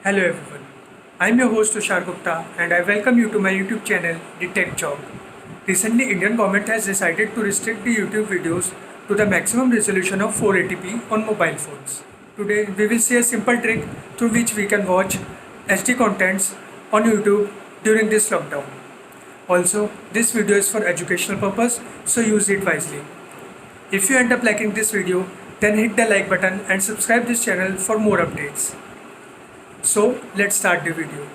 Hello everyone. I'm your host Tushar Gupta and I welcome you to my YouTube channel, The Tech Jock. Recently, Indian government has decided to restrict the YouTube videos to the maximum resolution of 480p on mobile phones. Today, we will see a simple trick through which we can watch HD contents on YouTube during this lockdown. Also, this video is for educational purpose, so use it wisely. If you end up liking this video, then hit the like button and subscribe this channel for more updates. So let's start the video.